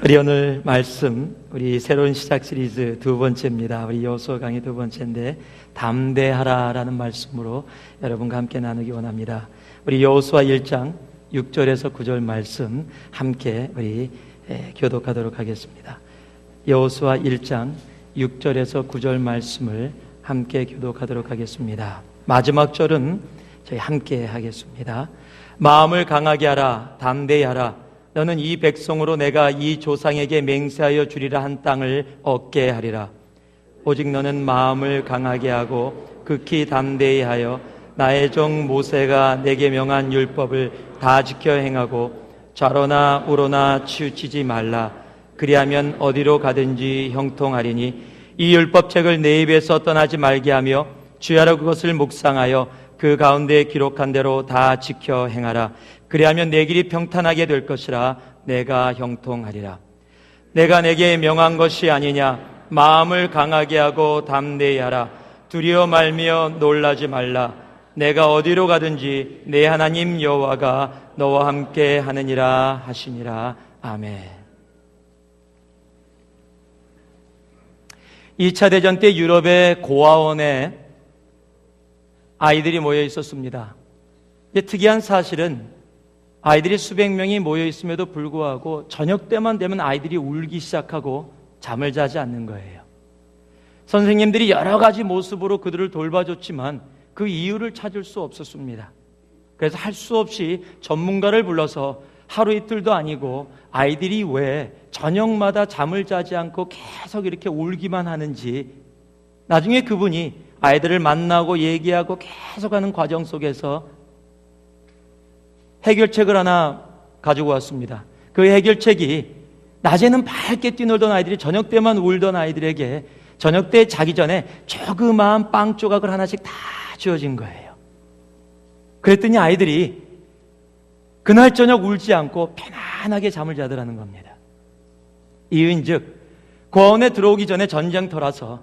우리 오늘 말씀, 우리 새로운 시작 시리즈 두 번째입니다. 우리 여호수아 강의 두 번째인데 담대하라라는 말씀으로 여러분과 함께 나누기 원합니다. 우리 여호수아 1장 6절에서 9절 말씀 함께 우리 교독하도록 하겠습니다. 여호수아 1장 6절에서 9절 말씀을 함께 교독하도록 하겠습니다. 마지막 절은 저희 함께 하겠습니다. 마음을 강하게 하라, 담대히 하라. 너는 이 백성으로 내가 이 조상에게 맹세하여 주리라 한 땅을 얻게 하리라. 오직 너는 마음을 강하게 하고 극히 담대히 하여 나의 종 모세가 내게 명한 율법을 다 지켜 행하고 좌로나 우로나 치우치지 말라. 그리하면 어디로 가든지 형통하리니 이 율법책을 내 입에서 떠나지 말게 하며 주야로 그것을 묵상하여 그 가운데 기록한 대로 다 지켜 행하라. 그리하면 내 길이 평탄하게 될 것이라. 내가 형통하리라. 내가 내게 명한 것이 아니냐. 마음을 강하게 하고 담대히 하라. 두려워 말며 놀라지 말라. 내가 어디로 가든지 내 하나님 여호와가 너와 함께 하느니라 하시니라. 아멘. 2차 대전 때 유럽의 고아원에 아이들이 모여 있었습니다. 특이한 사실은 아이들이 수백 명이 모여 있음에도 불구하고 저녁 때만 되면 아이들이 울기 시작하고 잠을 자지 않는 거예요. 선생님들이 여러 가지 모습으로 그들을 돌봐줬지만 그 이유를 찾을 수 없었습니다. 그래서 할 수 없이 전문가를 불러서 하루 이틀도 아니고 아이들이 왜 저녁마다 잠을 자지 않고 계속 이렇게 울기만 하는지, 나중에 그분이 아이들을 만나고 얘기하고 계속하는 과정 속에서 해결책을 하나 가지고 왔습니다. 그 해결책이 낮에는 밝게 뛰놀던 아이들이 저녁 때만 울던 아이들에게 저녁 때 자기 전에 조그마한 빵 조각을 하나씩 다 주어진 거예요. 그랬더니 아이들이 그날 저녁 울지 않고 편안하게 잠을 자더라는 겁니다. 이은즉 고아원에 들어오기 전에 전쟁터라서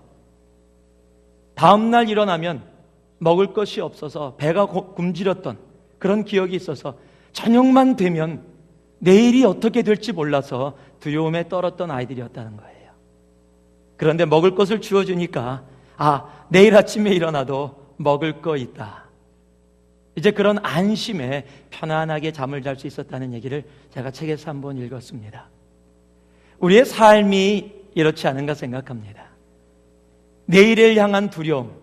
다음날 일어나면 먹을 것이 없어서 배가 굶주렸던 그런 기억이 있어서 저녁만 되면 내일이 어떻게 될지 몰라서 두려움에 떨었던 아이들이었다는 거예요. 그런데 먹을 것을 주어주니까 내일 아침에 일어나도 먹을 거 있다. 이제 그런 안심에 편안하게 잠을 잘 수 있었다는 얘기를 제가 책에서 한번 읽었습니다. 우리의 삶이 이렇지 않은가 생각합니다. 내일을 향한 두려움,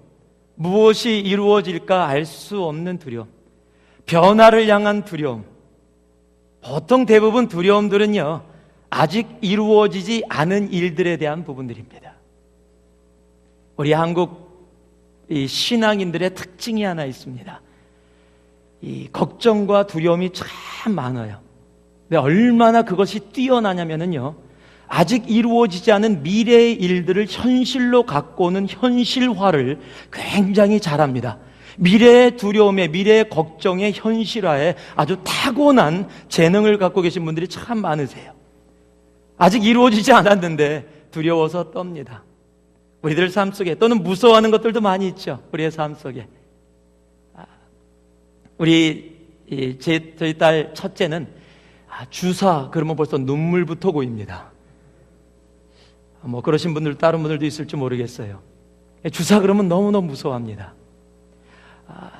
무엇이 이루어질까 알 수 없는 두려움, 변화를 향한 두려움. 보통 대부분 두려움들은요, 아직 이루어지지 않은 일들에 대한 부분들입니다. 우리 한국 이 신앙인들의 특징이 하나 있습니다. 이 걱정과 두려움이 참 많아요. 근데 얼마나 그것이 뛰어나냐면요, 아직 이루어지지 않은 미래의 일들을 현실로 갖고 오는 현실화를 굉장히 잘합니다. 미래의 두려움에, 미래의 걱정의 현실화에 아주 타고난 재능을 갖고 계신 분들이 참 많으세요. 아직 이루어지지 않았는데 두려워서 떱니다. 우리들 삶 속에, 또는 무서워하는 것들도 많이 있죠. 우리의 삶 속에. 저희 딸 첫째는 주사 그러면 벌써 눈물부터 고입니다. 그러신 분들, 다른 분들도 있을지 모르겠어요. 주사 그러면 너무너무 무서워합니다.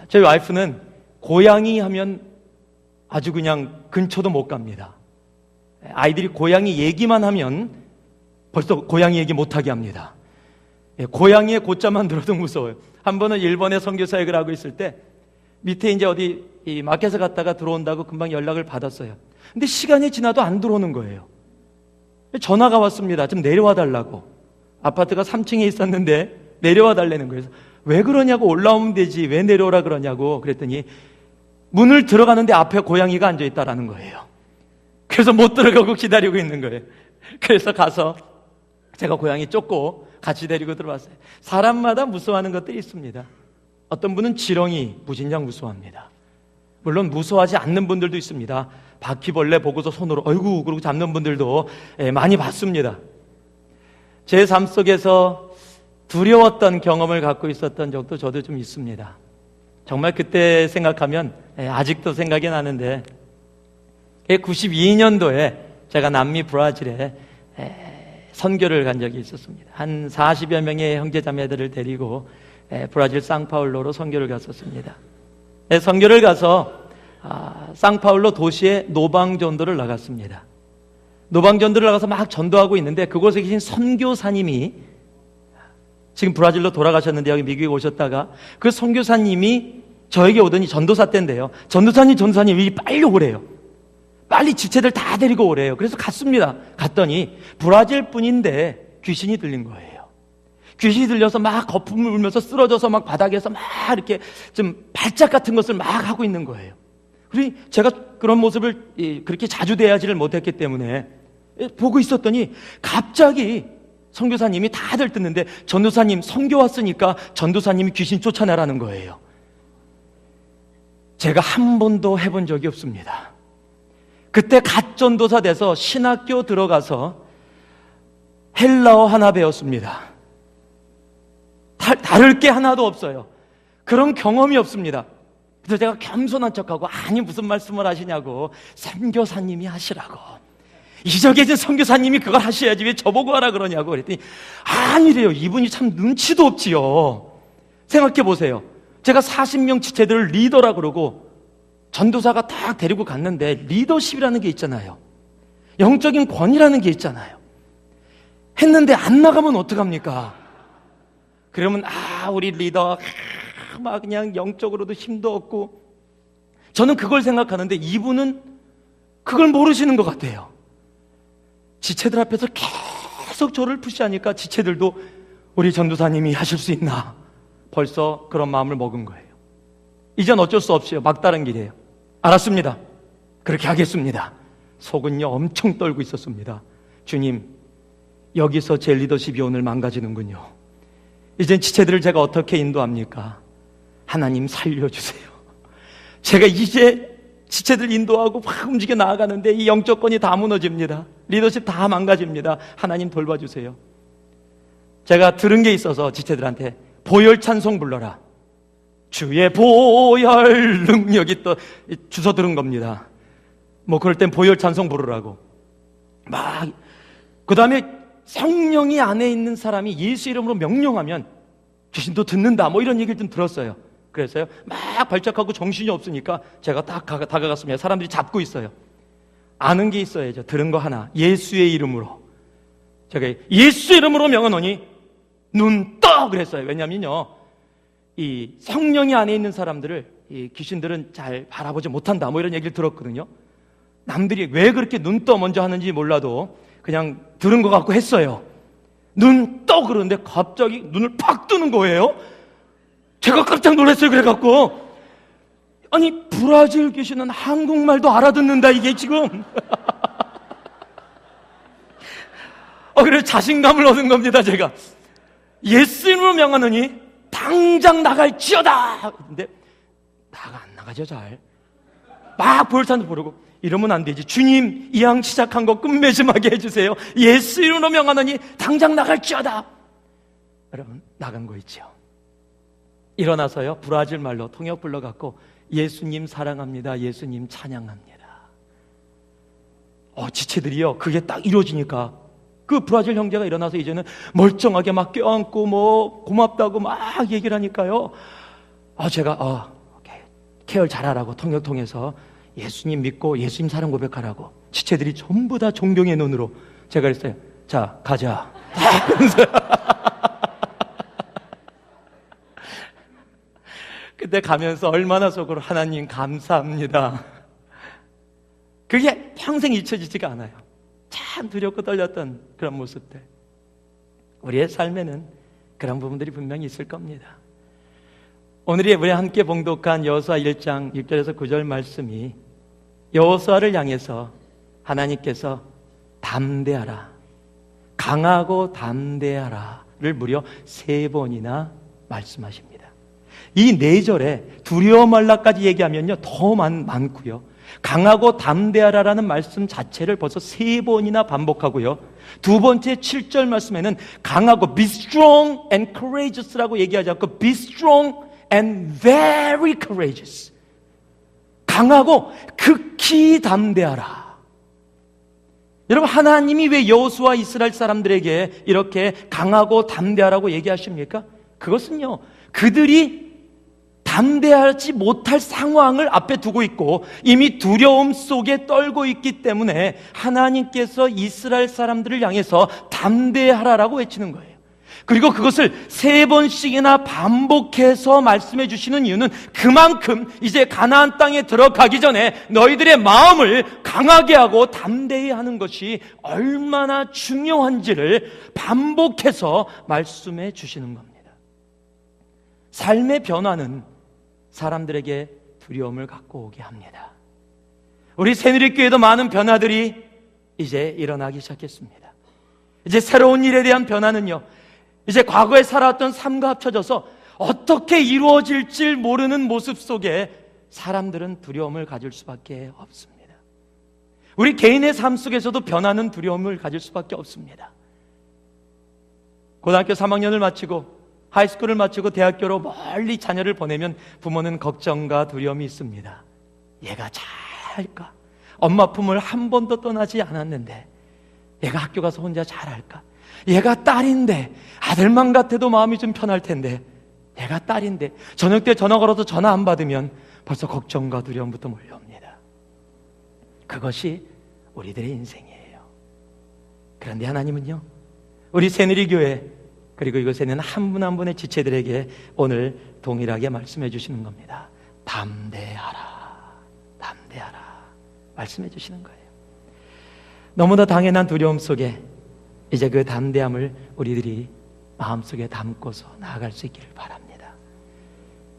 저희 와이프는 고양이 하면 아주 그냥 근처도 못 갑니다. 아이들이 고양이 얘기만 하면 벌써 고양이 얘기 못하게 합니다. 고양이의 고자만 들어도 무서워요. 한 번은 일본에 선교사역을 하고 있을 때 밑에 이제 어디 이 마켓에 갔다가 들어온다고 금방 연락을 받았어요. 근데 시간이 지나도 안 들어오는 거예요. 전화가 왔습니다. 좀 내려와 달라고. 아파트가 3층에 있었는데 내려와 달라는 거예요. 왜 그러냐고, 올라오면 되지 왜 내려오라 그러냐고 그랬더니 문을 들어가는데 앞에 고양이가 앉아있다라는 거예요. 그래서 못 들어가고 기다리고 있는 거예요. 그래서 가서 제가 고양이 쫓고 같이 데리고 들어왔어요. 사람마다 무서워하는 것들이 있습니다. 어떤 분은 지렁이 무진장 무서워합니다. 물론 무서워하지 않는 분들도 있습니다. 바퀴벌레 보고서 손으로 어이구 그러고 잡는 분들도 많이 봤습니다. 제 삶 속에서 두려웠던 경험을 갖고 있었던 적도 저도 좀 있습니다. 정말 그때 생각하면 아직도 생각이 나는데 92년도에 제가 남미 브라질에 선교를 간 적이 있었습니다. 한 40여 명의 형제자매들을 데리고 브라질 상파울로로 선교를 갔었습니다. 선교를 가서 상파울로 도시의 노방전도를 나갔습니다. 노방전도를 나가서 막 전도하고 있는데 그곳에 계신 선교사님이, 지금 브라질로 돌아가셨는데 여기 미국에 오셨다가 그 선교사님이 저에게 오더니 전도사 때인데요, 전도사님이 빨리 오래요. 빨리 지체들 다 데리고 오래요. 그래서 갔습니다. 갔더니 브라질 분인데 귀신이 들린 거예요. 귀신이 들려서 막 거품을 울면서 쓰러져서 막 바닥에서 막 이렇게 좀 발작 같은 것을 막 하고 있는 거예요. 그리고 제가 그런 모습을 그렇게 자주 대하지를 못했기 때문에 보고 있었더니 갑자기 선교사님이 다들 듣는데, 전도사님 선교 왔으니까 전도사님이 귀신 쫓아내라는 거예요. 제가 한 번도 해본 적이 없습니다. 그때 갓 전도사 돼서 신학교 들어가서 헬라어 하나 배웠습니다. 다를 게 하나도 없어요. 그런 경험이 없습니다. 그래서 제가 겸손한 척하고, 아니 무슨 말씀을 하시냐고, 선교사님이 하시라고, 이적해진 선교사님이 그걸 하셔야지 왜 저보고 하라 그러냐고 그랬더니 아니래요. 이분이 참 눈치도 없지요. 생각해 보세요. 제가 40명 지체들을 리더라 그러고 전도사가 딱 데리고 갔는데, 리더십이라는 게 있잖아요. 영적인 권위라는 게 있잖아요. 했는데 안 나가면 어떡합니까? 그러면 우리 리더 막 그냥 영적으로도 힘도 없고, 저는 그걸 생각하는데 이분은 그걸 모르시는 것 같아요. 지체들 앞에서 계속 저를 푸시하니까 지체들도 우리 전도사님이 하실 수 있나, 벌써 그런 마음을 먹은 거예요. 이젠 어쩔 수 없이요, 막다른 길이에요. 알았습니다. 그렇게 하겠습니다. 속은요 엄청 떨고 있었습니다. 주님, 여기서 제 리더십이 오늘 망가지는군요. 이젠 지체들을 제가 어떻게 인도합니까? 하나님 살려주세요. 제가 이제 지체들 인도하고 막 움직여 나아가는데 이 영적권이 다 무너집니다. 리더십 다 망가집니다. 하나님 돌봐주세요. 제가 들은 게 있어서 지체들한테 보혈 찬송 불러라. 주의 보혈 능력이 또 주워 들은 겁니다. 뭐 그럴 땐 보혈 찬송 부르라고. 막 그 다음에 성령이 안에 있는 사람이 예수 이름으로 명령하면 귀신도 듣는다, 뭐 이런 얘기를 좀 들었어요. 그래서요 막 발작하고 정신이 없으니까 제가 딱 다가갔습니다. 사람들이 잡고 있어요. 아는 게 있어야죠. 들은 거 하나, 예수의 이름으로, 제가 예수 이름으로 명하노니 눈 떠 그랬어요. 왜냐면요, 이 성령이 안에 있는 사람들을 이 귀신들은 잘 바라보지 못한다, 뭐 이런 얘기를 들었거든요. 남들이 왜 그렇게 눈 떠 먼저 하는지 몰라도 그냥 들은 것 같고 했어요. 눈 떠 그러는데 갑자기 눈을 팍 뜨는 거예요. 제가 깜짝 놀랐어요. 그래갖고, 아니 브라질 귀신은 한국말도 알아듣는다, 이게 지금. 그래서 자신감을 얻은 겁니다. 제가 예수 이름으로 명하노니 당장 나갈지어다. 근데 안 나가죠. 잘 막 보혈찬도 부르고, 이러면 안 되지. 주님, 이 양 시작한 거 끝맺음하게 해주세요. 예수 이름으로 명하노니 당장 나갈지어다. 여러분, 나간 거 있죠. 일어나서요 브라질 말로 통역 불러갖고 예수님 사랑합니다, 예수님 찬양합니다. 지체들이요 그게 딱 이루어지니까 그 브라질 형제가 일어나서 이제는 멀쩡하게 막 껴안고 뭐 고맙다고 막 얘기를 하니까요, 제가 케어를 잘하라고 통역 통해서 예수님 믿고 예수님 사랑 고백하라고, 지체들이 전부 다 존경의 눈으로, 제가 그랬어요. 자 가자. 그때 가면서 얼마나 속으로 하나님 감사합니다. 그게 평생 잊혀지지가 않아요. 참 두렵고 떨렸던 그런 모습들. 우리의 삶에는 그런 부분들이 분명히 있을 겁니다. 오늘이 우리 함께 봉독한 여호수아 1장 6절에서 9절 말씀이 여호수아를 향해서 하나님께서 담대하라, 강하고 담대하라를 무려 3번이나 말씀하십니다. 이 4절에 두려워 말라까지 얘기하면요 더 많고요, 강하고 담대하라라는 말씀 자체를 벌써 3번이나 반복하고요, 두 번째 7절 말씀에는 강하고 be strong and courageous라고 얘기하지 않고 be strong and very courageous, 강하고 극히 담대하라. 여러분, 하나님이 왜 여호수아 이스라엘 사람들에게 이렇게 강하고 담대하라고 얘기하십니까? 그것은요, 그들이 담대하지 못할 상황을 앞에 두고 있고 이미 두려움 속에 떨고 있기 때문에 하나님께서 이스라엘 사람들을 향해서 담대하라라고 외치는 거예요. 그리고 그것을 3번씩이나 반복해서 말씀해 주시는 이유는 그만큼 이제 가나안 땅에 들어가기 전에 너희들의 마음을 강하게 하고 담대히 하는 것이 얼마나 중요한지를 반복해서 말씀해 주시는 겁니다. 삶의 변화는 사람들에게 두려움을 갖고 오게 합니다. 우리 새누리교회도 많은 변화들이 이제 일어나기 시작했습니다. 이제 새로운 일에 대한 변화는요, 이제 과거에 살아왔던 삶과 합쳐져서 어떻게 이루어질지 모르는 모습 속에 사람들은 두려움을 가질 수밖에 없습니다. 우리 개인의 삶 속에서도 변화는 두려움을 가질 수밖에 없습니다. 고등학교 3학년을 마치고 하이스쿨을 마치고 대학교로 멀리 자녀를 보내면 부모는 걱정과 두려움이 있습니다. 얘가 잘할까? 엄마 품을 한 번도 떠나지 않았는데 얘가 학교 가서 혼자 잘할까? 얘가 딸인데 아들만 같아도 마음이 좀 편할 텐데 얘가 딸인데 저녁 때 전화 걸어도 전화 안 받으면 벌써 걱정과 두려움부터 몰려옵니다. 그것이 우리들의 인생이에요. 그런데 하나님은요, 우리 새누리교회 그리고 이곳에 있는 한 분 한 분의 지체들에게 오늘 동일하게 말씀해 주시는 겁니다. 담대하라, 담대하라 말씀해 주시는 거예요. 너무나 당연한 두려움 속에 이제 그 담대함을 우리들이 마음속에 담고서 나아갈 수 있기를 바랍니다.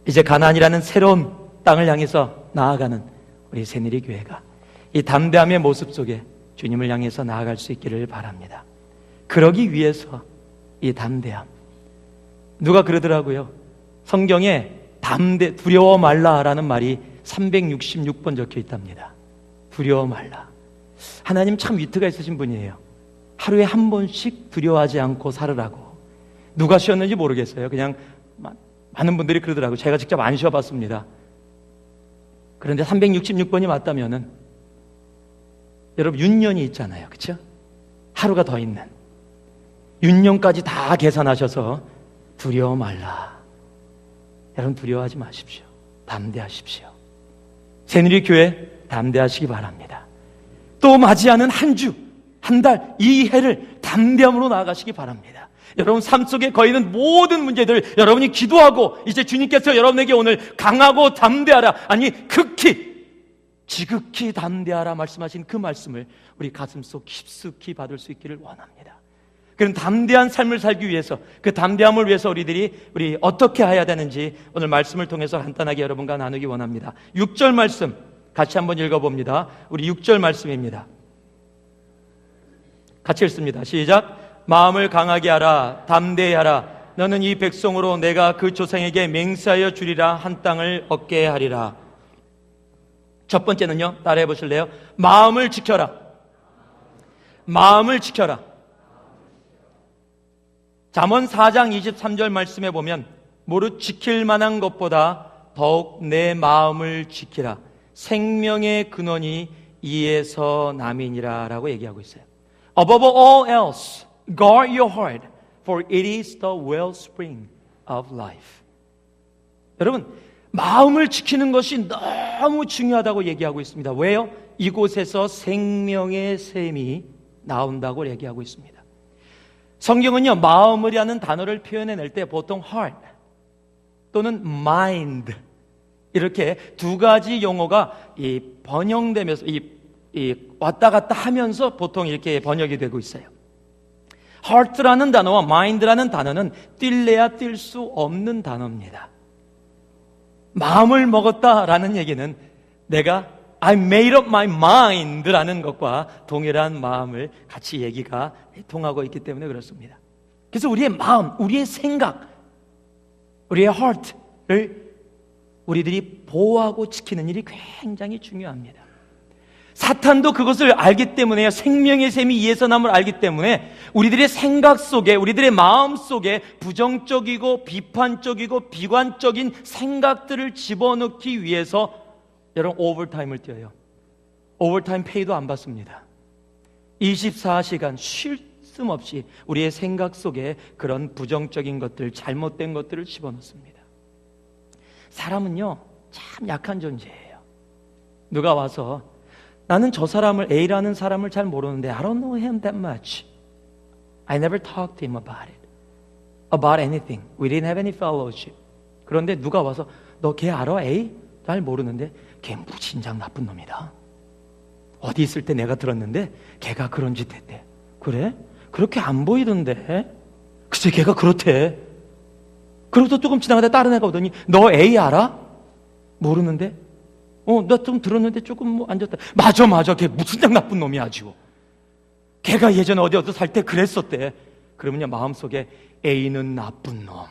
이제 가나안이라는 새로운 땅을 향해서 나아가는 우리 새누리교회가 이 담대함의 모습 속에 주님을 향해서 나아갈 수 있기를 바랍니다. 그러기 위해서 이 담대함, 누가 그러더라고요. 성경에 두려워 말라라는 말이 366번 적혀 있답니다. 두려워 말라. 하나님 참 위트가 있으신 분이에요. 하루에 한 번씩 두려워하지 않고 살으라고. 누가 쉬었는지 모르겠어요. 그냥 많은 분들이 그러더라고요. 제가 직접 안 쉬어봤습니다. 그런데 366번이 맞다면은 여러분 윤년이 있잖아요. 그렇죠? 하루가 더 있는 윤년까지 다 계산하셔서 두려워 말라. 여러분 두려워하지 마십시오. 담대하십시오. 새누리교회 담대하시기 바랍니다. 또 맞이하는 한 주, 한 달, 이 해를 담대함으로 나아가시기 바랍니다. 여러분 삶 속에 거이는 모든 문제들 여러분이 기도하고 이제 주님께서 여러분에게 오늘 강하고 담대하라, 아니 극히 지극히 담대하라 말씀하신 그 말씀을 우리 가슴속 깊숙이 받을 수 있기를 원합니다. 그런 담대한 삶을 살기 위해서, 그 담대함을 위해서 우리 어떻게 해야 되는지 오늘 말씀을 통해서 간단하게 여러분과 나누기 원합니다. 6절 말씀 같이 한번 읽어봅니다. 우리 6절 말씀입니다. 같이 읽습니다. 시작. 마음을 강하게 하라, 담대히 하라. 너는 이 백성으로 내가 그 조상에게 맹세하여 주리라 한 땅을 얻게 하리라. 첫 번째는요, 따라해 보실래요? 마음을 지켜라. 마음을 지켜라. 잠언 4장 23절 말씀에 보면 무릇 지킬 만한 것보다 더욱 내 마음을 지키라. 생명의 근원이 이에서 남이니라 라고 얘기하고 있어요. Above all else, guard your heart, for it is the wellspring of life. 여러분, 마음을 지키는 것이 너무 중요하다고 얘기하고 있습니다. 왜요? 이곳에서 생명의 샘이 나온다고 얘기하고 있습니다. 성경은요, 마음이라는 단어를 표현해낼 때 보통 heart 또는 mind 이렇게 두 가지 용어가 번영되면서 왔다 갔다 하면서 보통 이렇게 번역이 되고 있어요. heart라는 단어와 mind라는 단어는 뛸래야 뛸 수 없는 단어입니다. 마음을 먹었다라는 얘기는 내가 I made up my mind라는 것과 동일한 마음을 같이 얘기가 통하고 있기 때문에 그렇습니다. 그래서 우리의 마음, 우리의 생각, 우리의 heart를 우리들이 보호하고 지키는 일이 굉장히 중요합니다. 사탄도 그것을 알기 때문에요. 생명의 샘이 이에서 남을 알기 때문에 우리들의 생각 속에, 우리들의 마음 속에 부정적이고 비판적이고 비관적인 생각들을 집어넣기 위해서 여러분 오버타임을 뛰어요. 오버타임 페이도 안 받습니다. 24시간 쉴 틈 없이 우리의 생각 속에 그런 부정적인 것들, 잘못된 것들을 집어넣습니다. 사람은요, 참 약한 존재예요. 누가 와서 나는 저 사람을, A라는 사람을 잘 모르는데 I don't know him that much. I never talked to him about anything. We didn't have any fellowship. 그런데 누가 와서 너 걔 알아? A? 잘 모르는데 걔 무진장 나쁜 놈이다. 어디 있을 때 내가 들었는데 걔가 그런 짓 했대. 그래? 그렇게 안 보이던데? 글쎄 걔가 그렇대. 그러고서 조금 지나가다 다른 애가 오더니 너 A 알아? 모르는데? 나 좀 들었는데 조금 뭐 앉았다. 맞아 걔 무진장 나쁜 놈이야 아주. 걔가 예전에 어디 살 때 그랬었대. 그러면요 마음속에 A는 나쁜 놈.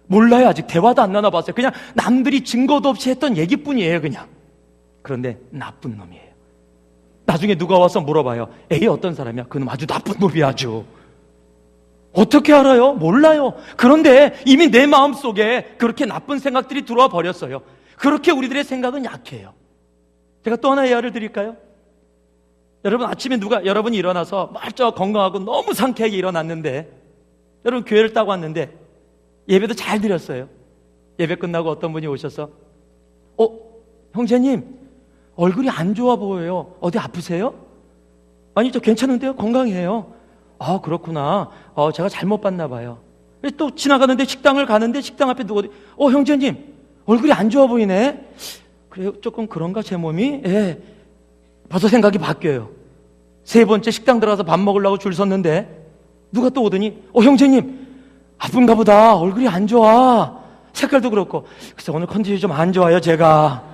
몰라요. 아직 대화도 안 나눠봤어요. 그냥 남들이 증거도 없이 했던 얘기뿐이에요 그냥. 그런데 나쁜 놈이에요. 나중에 누가 와서 물어봐요. A 어떤 사람이야? 그놈 아주 나쁜 놈이야 아주. 어떻게 알아요? 몰라요. 그런데 이미 내 마음속에 그렇게 나쁜 생각들이 들어와 버렸어요. 그렇게 우리들의 생각은 약해요. 제가 또 하나 예화를 드릴까요? 여러분 아침에 여러분이 일어나서 멀쩡 건강하고 너무 상쾌하게 일어났는데 여러분 교회를 따고 왔는데 예배도 잘 드렸어요. 예배 끝나고 어떤 분이 오셔서 형제님 얼굴이 안 좋아 보여요. 어디 아프세요? 아니 저 괜찮은데요? 건강해요. 아 그렇구나. 제가 잘못 봤나 봐요. 또 지나가는데 식당을 가는데 식당 앞에 누가 형제님 얼굴이 안 좋아 보이네. 그래요? 조금 그런가 제 몸이? 예. 벌써 생각이 바뀌어요. 세 번째 식당 들어가서 밥 먹으려고 줄 섰는데 누가 또 오더니 형제님 아픈가 보다. 얼굴이 안 좋아. 색깔도 그렇고. 글쎄 오늘 컨디션이 좀 안 좋아요 제가.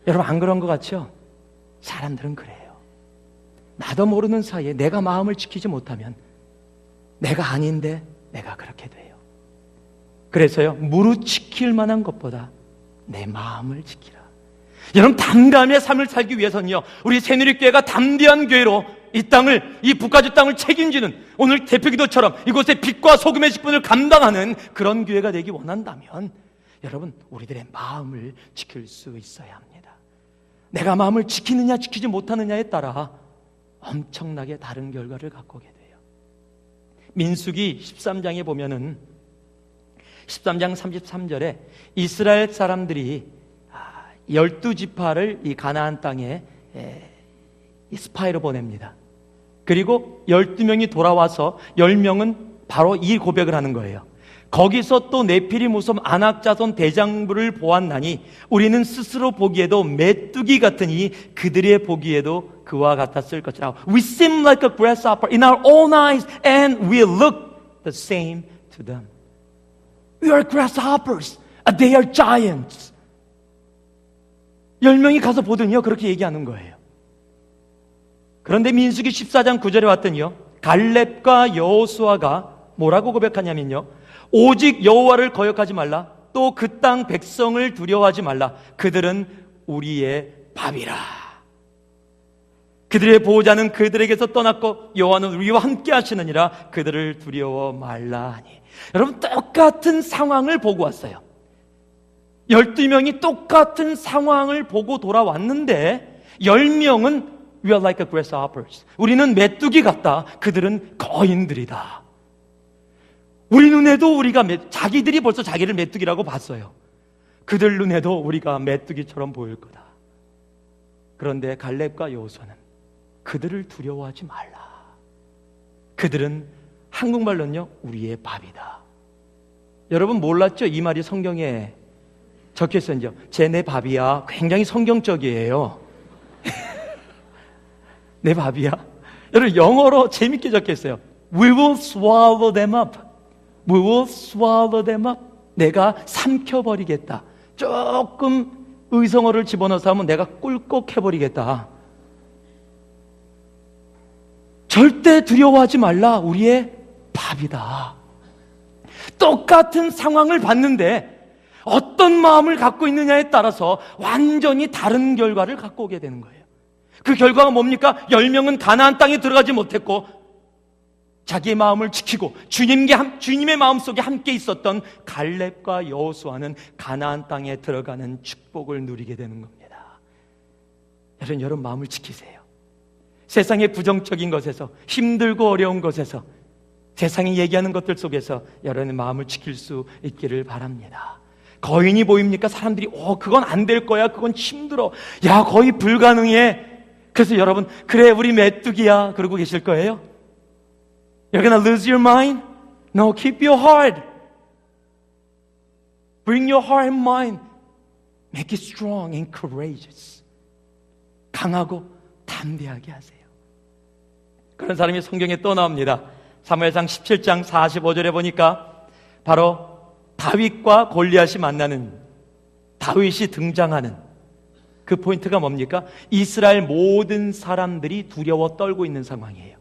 여러분 안 그런 것 같죠? 사람들은 그래요. 나도 모르는 사이에 내가 마음을 지키지 못하면 내가 아닌데 내가 그렇게 돼요. 그래서요 무릇 지킬 만한 것보다 내 마음을 지키라. 여러분 담대함의 삶을 살기 위해서는요 우리 새누리교회가 담대한 교회로 이 땅을, 이 북가주 땅을 책임지는 오늘 대표기도처럼 이곳에 빛과 소금의 직분을 감당하는 그런 교회가 되기 원한다면 여러분 우리들의 마음을 지킬 수 있어야 합니다. 내가 마음을 지키느냐 지키지 못하느냐에 따라 엄청나게 다른 결과를 갖고 오게 돼요. 민수기 13장에 보면은 13장 33절에 이스라엘 사람들이 12지파를 이 가나안 땅에 스파이로 보냅니다. 그리고 12명이 돌아와서 10명은 바로 이 고백을 하는 거예요. 거기서 또 네피림 후손 아낙 자손 대장부를 보았나니 우리는 스스로 보기에도 메뚜기 같으니 그들의 보기에도 그와 같았을 것이라. We seem like a grasshopper in our own eyes and we look the same to them. We are grasshoppers, they are giants. 10명이 가서 보더니요 그렇게 얘기하는 거예요. 그런데 민수기 14장 9절에 왔더니요 갈렙과 여호수아가 뭐라고 고백하냐면요 오직 여호와를 거역하지 말라. 또 그 땅 백성을 두려워하지 말라. 그들은 우리의 밥이라. 그들의 보호자는 그들에게서 떠났고 여호와는 우리와 함께 하시느니라. 그들을 두려워 말라 하니. 여러분 똑같은 상황을 보고 왔어요. 12명이 똑같은 상황을 보고 돌아왔는데 10명은 We are like a grasshoppers. 우리는 메뚜기 같다. 그들은 거인들이다. 우리 눈에도 자기들이 벌써 자기를 메뚜기라고 봤어요. 그들 눈에도 우리가 메뚜기처럼 보일 거다. 그런데 갈렙과 여호수아는 그들을 두려워하지 말라. 그들은 한국말로는요 우리의 밥이다. 여러분 몰랐죠? 이 말이 성경에 적혀있었죠. 쟤 내 밥이야. 굉장히 성경적이에요. 내 밥이야. 여러분 영어로 재밌게 적혀있어요. We will swallow them up. We will swallow them up. 내가 삼켜버리겠다. 조금 의성어를 집어넣어서 하면 내가 꿀꺽해버리겠다. 절대 두려워하지 말라. 우리의 밥이다. 똑같은 상황을 봤는데 어떤 마음을 갖고 있느냐에 따라서 완전히 다른 결과를 갖고 오게 되는 거예요. 그 결과가 뭡니까? 10명은 가나안 땅에 들어가지 못했고 자기의 마음을 지키고 주님의 마음속에 함께 있었던 갈렙과 여호수아는 가나안 땅에 들어가는 축복을 누리게 되는 겁니다. 여러분 마음을 지키세요. 세상의 부정적인 것에서, 힘들고 어려운 것에서, 세상이 얘기하는 것들 속에서 여러분의 마음을 지킬 수 있기를 바랍니다. 거인이 보입니까? 사람들이 그건 안 될 거야, 그건 힘들어, 야 거의 불가능해. 그래서 여러분 그래 우리 메뚜기야 그러고 계실 거예요? You're gonna lose your mind? No, keep your heart. Bring your heart and mind. Make it strong and courageous. 강하고 담대하게 하세요. 그런 사람이 성경에 또 나옵니다. 사무엘상 17장 45절에 보니까 바로 다윗과 골리앗이 만나는, 다윗이 등장하는 그 포인트가 뭡니까? 이스라엘 모든 사람들이 두려워 떨고 있는 상황이에요.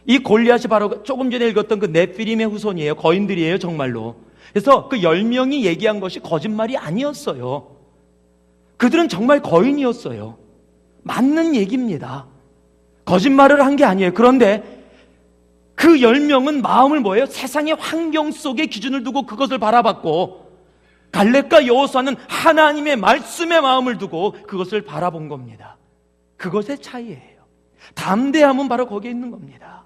이 골리앗이 바로 조금 전에 읽었던 그 네피림의 후손이에요. 거인들이에요, 정말로. 그래서 그 10명이 얘기한 것이 거짓말이 아니었어요. 그들은 정말 거인이었어요. 맞는 얘기입니다. 거짓말을 한 게 아니에요. 그런데 그 10명은 마음을 뭐예요? 세상의 환경 속에 기준을 두고 그것을 바라봤고, 갈렙과 여호수아는 하나님의 말씀에 마음을 두고 그것을 바라본 겁니다. 그것의 차이예요. 담대함은 바로 거기에 있는 겁니다.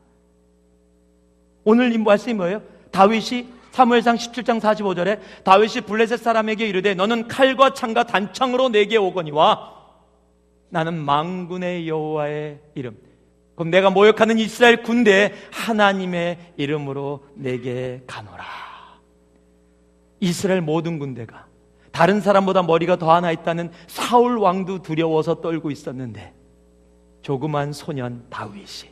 오늘 이 말씀이 뭐예요? 다윗이 사무엘상 17장 45절에 다윗이 블레셋 사람에게 이르되 너는 칼과 창과 단창으로 내게 오거니와 나는 만군의 여호와의 이름, 그럼 내가 모욕하는 이스라엘 군대에 하나님의 이름으로 내게 가노라. 이스라엘 모든 군대가 다른 사람보다 머리가 더 하나 있다는 사울 왕도 두려워서 떨고 있었는데, 조그만 소년 다윗이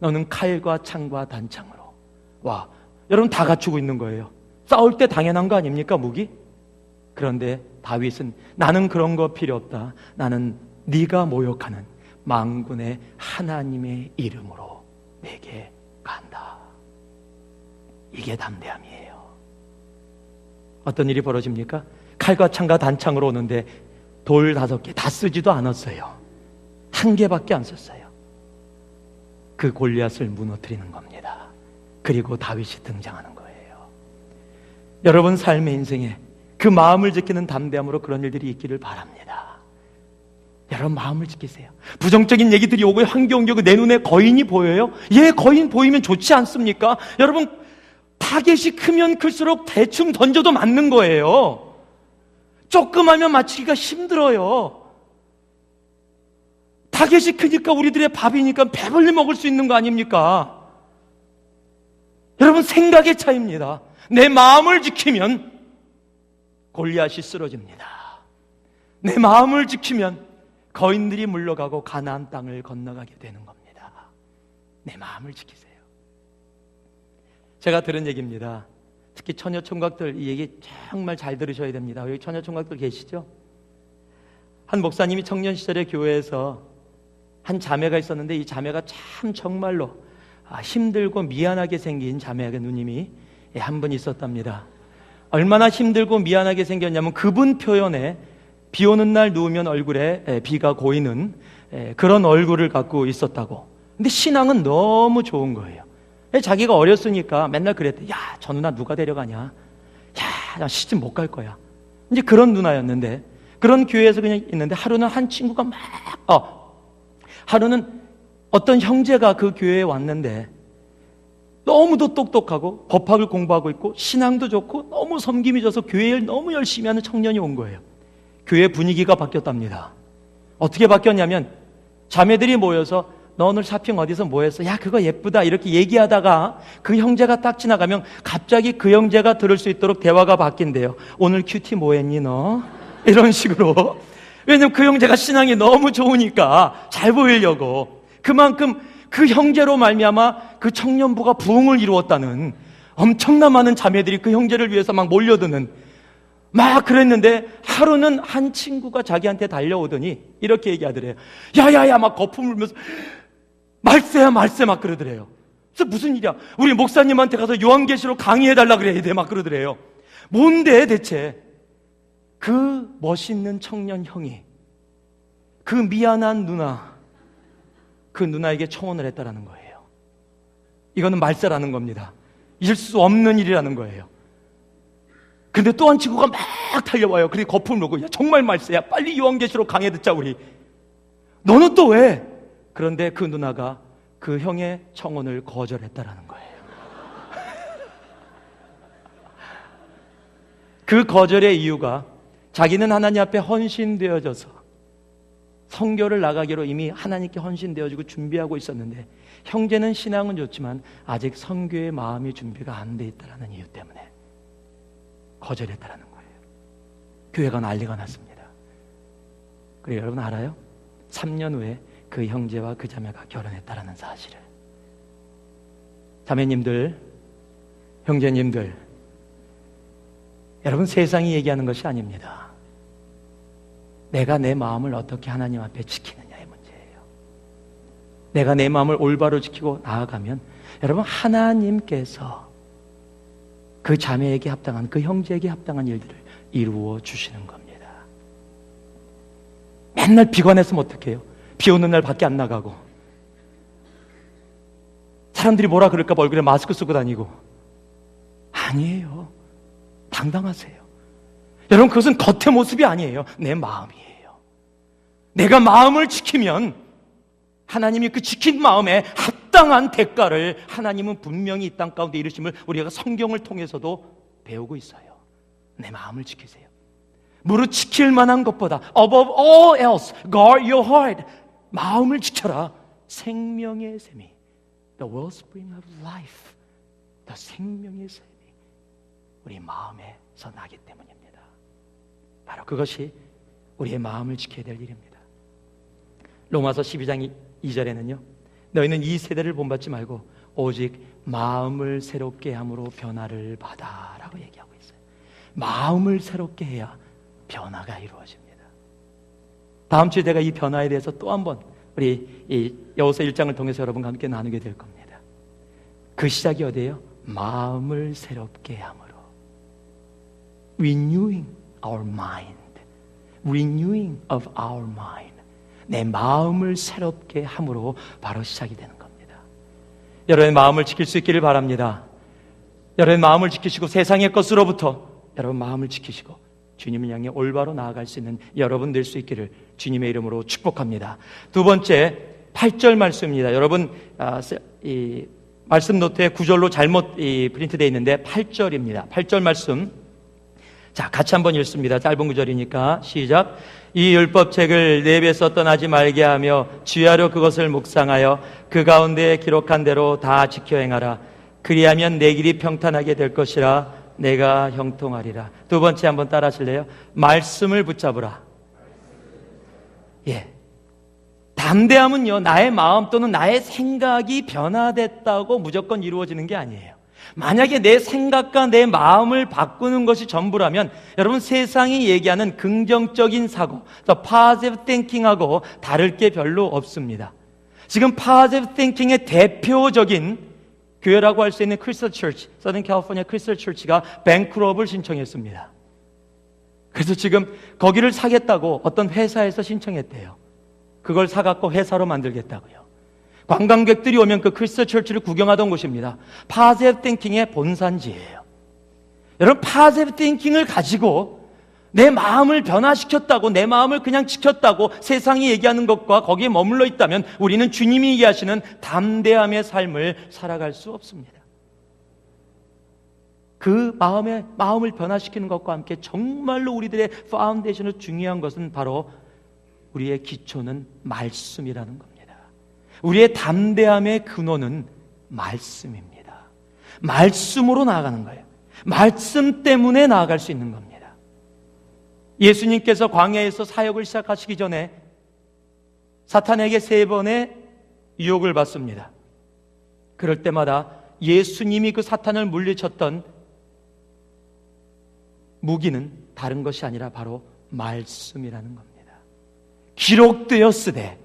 너는 칼과 창과 단창으로 와. 여러분 다 갖추고 있는 거예요. 싸울 때 당연한 거 아닙니까, 무기? 그런데 다윗은 나는 그런 거 필요 없다. 나는 네가 모욕하는 만군의 하나님의 이름으로 내게 간다. 이게 담대함이에요. 어떤 일이 벌어집니까? 칼과 창과 단창으로 오는데 돌 5개 다 쓰지도 않았어요. 1개밖에 안 썼어요. 그 골리앗을 무너뜨리는 겁니다. 그리고 다윗이 등장하는 거예요. 여러분 삶의 인생에 그 마음을 지키는 담대함으로 그런 일들이 있기를 바랍니다. 여러분 마음을 지키세요. 부정적인 얘기들이 오고 환경이 오고 내 눈에 거인이 보여요? 예, 거인 보이면 좋지 않습니까? 여러분 타겟이 크면 클수록 대충 던져도 맞는 거예요. 조그마면 맞추기가 힘들어요. 타겟이 크니까 우리들의 밥이니까 배불리 먹을 수 있는 거 아닙니까? 여러분 생각의 차이입니다. 내 마음을 지키면 골리앗이 쓰러집니다. 내 마음을 지키면 거인들이 물러가고 가나안 땅을 건너가게 되는 겁니다. 내 마음을 지키세요. 제가 들은 얘기입니다. 특히 처녀총각들 이 얘기 정말 잘 들으셔야 됩니다. 여기 처녀총각들 계시죠? 한 목사님이 청년 시절에 교회에서 한 자매가 있었는데 이 자매가 참 정말로 힘들고 미안하게 생긴 자매가 누님이 한 분 있었답니다. 얼마나 힘들고 미안하게 생겼냐면 그분 표현에 비 오는 날 누우면 얼굴에 비가 고이는 그런 얼굴을 갖고 있었다고. 근데 신앙은 너무 좋은 거예요. 자기가 어렸으니까 맨날 그랬대. 야, 저 누나 누가 데려가냐? 야, 나 시집 못 갈 거야. 이제 그런 누나였는데, 그런 교회에서 그냥 있는데 하루는 한 친구가 하루는 어떤 형제가 그 교회에 왔는데 너무도 똑똑하고 법학을 공부하고 있고 신앙도 좋고 너무 섬김이 져서 교회를 너무 열심히 하는 청년이 온 거예요. 교회 분위기가 바뀌었답니다. 어떻게 바뀌었냐면 자매들이 모여서 너 오늘 샤핑 어디서 뭐 했어? 야, 그거 예쁘다 이렇게 얘기하다가 그 형제가 딱 지나가면 갑자기 그 형제가 들을 수 있도록 대화가 바뀐대요. 오늘 큐티 뭐 했니 너? 이런 식으로. 왜냐면 그 형제가 신앙이 너무 좋으니까 잘 보이려고. 그만큼 그 형제로 말미암아 그 청년부가 부흥을 이루었다는, 엄청난 많은 자매들이 그 형제를 위해서 막 몰려드는, 막 그랬는데 하루는 한 친구가 자기한테 달려오더니 이렇게 얘기하더래요. 야야야 막 거품 물면서 말세야 말세 막 그러더래요. 그래서 무슨 일이야? 우리 목사님한테 가서 요한계시록 강의해달라 그래야 돼 막 그러더래요. 뭔데 대체? 그 멋있는 청년 형이 그 미안한 누나, 그 누나에게 청혼을 했다라는 거예요. 이거는 말세라는 겁니다. 있을 수 없는 일이라는 거예요. 근데 또 한 친구가 막 달려와요. 그리고 거품을 놓고 야, 정말 말세야. 빨리 요한계시록 강해 듣자 우리. 너는 또 왜? 그런데 그 누나가 그 형의 청혼을 거절했다라는 거예요. 그 거절의 이유가 자기는 하나님 앞에 헌신되어져서 선교를 나가기로 이미 하나님께 헌신되어지고 준비하고 있었는데, 형제는 신앙은 좋지만 아직 선교의 마음이 준비가 안 돼 있다는 이유 때문에 거절했다는 거예요. 교회가 난리가 났습니다. 그리고 여러분 알아요? 3년 후에 그 형제와 그 자매가 결혼했다는 사실을. 자매님들, 형제님들, 여러분, 세상이 얘기하는 것이 아닙니다. 내가 내 마음을 어떻게 하나님 앞에 지키느냐의 문제예요. 내가 내 마음을 올바로 지키고 나아가면 여러분, 하나님께서 그 자매에게 합당한, 그 형제에게 합당한 일들을 이루어 주시는 겁니다. 맨날 비관했으면 어떡해요? 비 오는 날 밖에 안 나가고, 사람들이 뭐라 그럴까 봐 얼굴에 마스크 쓰고 다니고. 아니에요. 당당하세요. 여러분, 그것은 겉의 모습이 아니에요. 내 마음이에요. 내가 마음을 지키면 하나님이 그 지킨 마음에 합당한 대가를 하나님은 분명히 이 땅 가운데 이루심을 우리가 성경을 통해서도 배우고 있어요. 내 마음을 지키세요. 무릇 지킬 만한 것보다 above all else guard your heart. 마음을 지켜라. 생명의 샘이, the wellspring of life, the 생명의 샘이 우리 마음에서 나기 때문입니다. 바로 그것이 우리의 마음을 지켜야 될 일입니다. 로마서 12장 2절에는요, 너희는 이 세대를 본받지 말고 오직 마음을 새롭게 함으로 변화를 받아 라고 얘기하고 있어요. 마음을 새롭게 해야 변화가 이루어집니다. 다음 주에 제가 이 변화에 대해서 또 한번 우리 이 여호수아 1장을 통해서 여러분과 함께 나누게 될 겁니다. 그 시작이 어디예요? 마음을 새롭게 함으로. Renewing our mind. Renewing of our mind. 내 마음을 새롭게 함으로 바로 시작이 되는 겁니다. 여러분의 마음을 지킬 수 있기를 바랍니다. 여러분의 마음을 지키시고 세상의 것으로부터 여러분 마음을 지키시고 주님을 향해 올바로 나아갈 수 있는 여러분 될 수 있기를 주님의 이름으로 축복합니다. 두 번째 8절 말씀입니다. 여러분 이 말씀 노트에 9절로 잘못 프린트되어 있는데 8절입니다. 8절 말씀, 자 같이 한번 읽습니다. 짧은 구절이니까 시작. 이 율법책을 내 입에서 떠나지 말게 하며 주야로 그것을 묵상하여 그 가운데 기록한 대로 다 지켜 행하라. 그리하면 내 길이 평탄하게 될 것이라. 내가 형통하리라. 두 번째 한번 따라 하실래요? 말씀을 붙잡으라. 예. 담대함은요, 나의 마음 또는 나의 생각이 변화됐다고 무조건 이루어지는 게 아니에요. 만약에 내 생각과 내 마음을 바꾸는 것이 전부라면 여러분, 세상이 얘기하는 긍정적인 사고, positive thinking하고 다를 게 별로 없습니다. 지금 positive thinking의 대표적인 교회라고 할 수 있는 크리스털 처치, 서던 캘리포니아 크리스털 처치가 뱅크럽을 신청했습니다. 그래서 지금 거기를 사겠다고 어떤 회사에서 신청했대요. 그걸 사갖고 회사로 만들겠다고요. 관광객들이 오면 그 크리스털 처치를 구경하던 곳입니다. 파지티브 띵킹의 본산지예요. 여러분, 파지티브 띵킹을 가지고 내 마음을 변화시켰다고, 내 마음을 그냥 지켰다고 세상이 얘기하는 것과 거기에 머물러 있다면 우리는 주님이 얘기하시는 담대함의 삶을 살아갈 수 없습니다. 그 마음을 변화시키는 것과 함께 정말로 우리들의 파운데이션으로 중요한 것은 바로 우리의 기초는 말씀이라는 겁니다. 우리의 담대함의 근원은 말씀입니다. 말씀으로 나아가는 거예요. 말씀 때문에 나아갈 수 있는 겁니다. 예수님께서 광야에서 사역을 시작하시기 전에 사탄에게 3번의 유혹을 받습니다. 그럴 때마다 예수님이 그 사탄을 물리쳤던 무기는 다른 것이 아니라 바로 말씀이라는 겁니다. 기록되었으되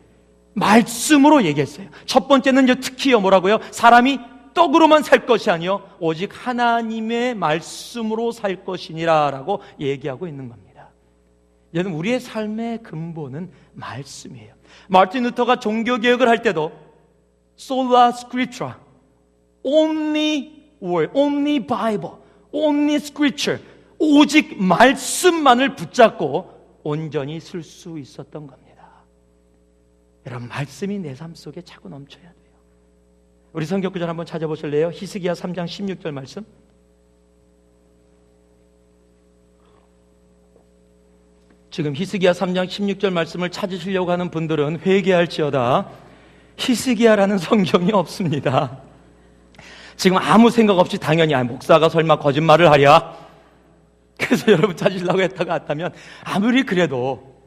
말씀으로 얘기했어요. 첫 번째는 특히요 뭐라고요? 사람이 떡으로만 살 것이 아니요 오직 하나님의 말씀으로 살 것이니라 라고 얘기하고 있는 겁니다. 여러분, 우리의 삶의 근본은 말씀이에요. 마틴 루터가 종교개혁을 할 때도 Sola Scriptura, Only Word, Only Bible, Only Scripture, 오직 말씀만을 붙잡고 온전히 쓸 수 있었던 겁니다. 여러분, 말씀이 내 삶 속에 차고 넘쳐야 돼요. 우리 성경 구절 한번 찾아보실래요? 히스기야 3장 16절 말씀. 지금 히스기야 3장 16절 말씀을 찾으시려고 하는 분들은 회개할지어다. 히스기야라는 성경이 없습니다. 지금 아무 생각 없이 당연히 목사가 설마 거짓말을 하랴? 그래서 여러분 찾으려고 했다가 왔다면 아무리 그래도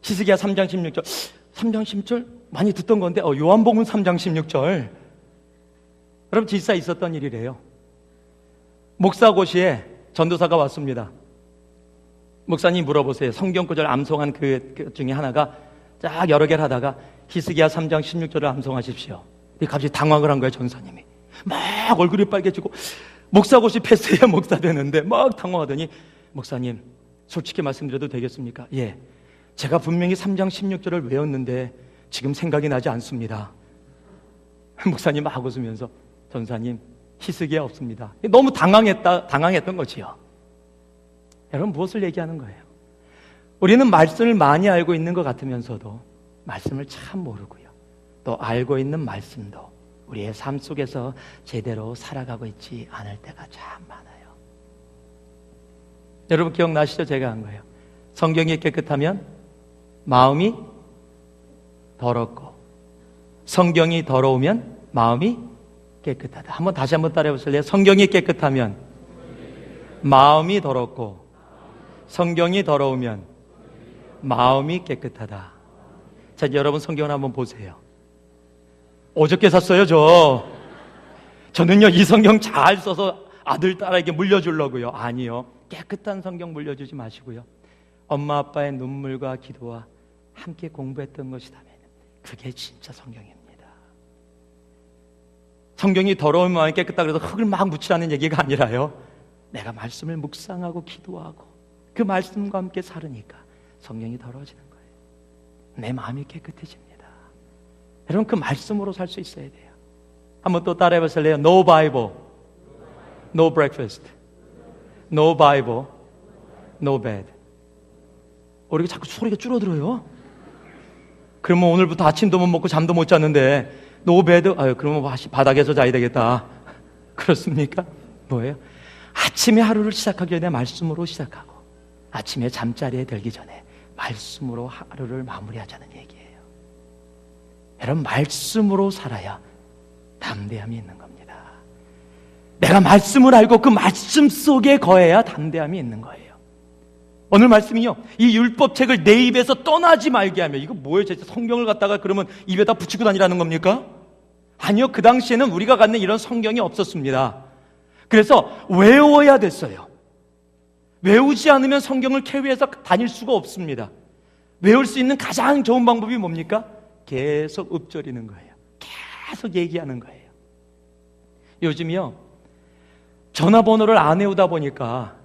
히스기야 3장 16절 3장 16절 많이 듣던 건데 요한복음 3장 16절 여러분実際 있었던 일이래요. 목사고시에 전도사가 왔습니다. 목사님 물어보세요. 성경 구절 암송한 그 중에 하나가 쫙 여러 개를 하다가 히스기야 3장 16절을 암송하십시오. 갑자기 당황을 한 거예요. 전사님이 막 얼굴이 빨개지고 목사고시 패스해야 목사 되는데 막 당황하더니 목사님 솔직히 말씀드려도 되겠습니까? 예, 제가 분명히 3장 16절을 외웠는데 지금 생각이 나지 않습니다. 목사님 막 웃으면서 전사님 히스기야 없습니다. 너무 당황했던 거지요. 여러분 무엇을 얘기하는 거예요? 우리는 말씀을 많이 알고 있는 것 같으면서도 말씀을 참 모르고요. 또 알고 있는 말씀도 우리의 삶 속에서 제대로 살아가고 있지 않을 때가 참 많아요. 여러분 기억나시죠? 제가 한 거예요. 성경이 깨끗하면 마음이 더럽고 성경이 더러우면 마음이 깨끗하다. 다시 한번 따라해 보실래요? 성경이 깨끗하면 마음이 더럽고 성경이 더러우면 마음이 깨끗하다. 자, 이제 여러분 성경을 한번 보세요. 어저께 샀어요, 저는요, 이 성경 잘 써서 아들, 딸에게 물려주려고요. 아니요. 깨끗한 성경 물려주지 마시고요. 엄마, 아빠의 눈물과 기도와 함께 공부했던 것이라면 그게 진짜 성경입니다. 성경이 더러운 마음이 깨끗하다 그래서 흙을 막 묻히라는 얘기가 아니라요. 내가 말씀을 묵상하고 기도하고 그 말씀과 함께 살으니까 성경이 더러워지는 거예요. 내 마음이 깨끗해집니다. 여러분 그 말씀으로 살 수 있어야 돼요. 한번 또 따라해 보실래요? No Bible, no breakfast, no Bible, no bed. 우리가 자꾸 소리가 줄어들어요. 그러면 오늘부터 아침도 못 먹고 잠도 못 잤는데 no bed, 그러면 바닥에서 자야 되겠다. 그렇습니까? 뭐예요? 아침에 하루를 시작하기 전에 말씀으로 시작하고 아침에 잠자리에 들기 전에 말씀으로 하루를 마무리하자는 얘기예요. 여러분 말씀으로 살아야 담대함이 있는 겁니다. 내가 말씀을 알고 그 말씀 속에 거해야 담대함이 있는 거예요. 오늘 말씀이요, 이 율법책을 내 입에서 떠나지 말게 하며, 이거 뭐예요? 진짜 성경을 갖다가 그러면 입에다 붙이고 다니라는 겁니까? 아니요, 그 당시에는 우리가 갖는 이런 성경이 없었습니다. 그래서 외워야 됐어요. 외우지 않으면 성경을 캐리해서 다닐 수가 없습니다. 외울 수 있는 가장 좋은 방법이 뭡니까? 계속 읊조리는 거예요. 계속 얘기하는 거예요. 요즘이요, 전화번호를 안 외우다 보니까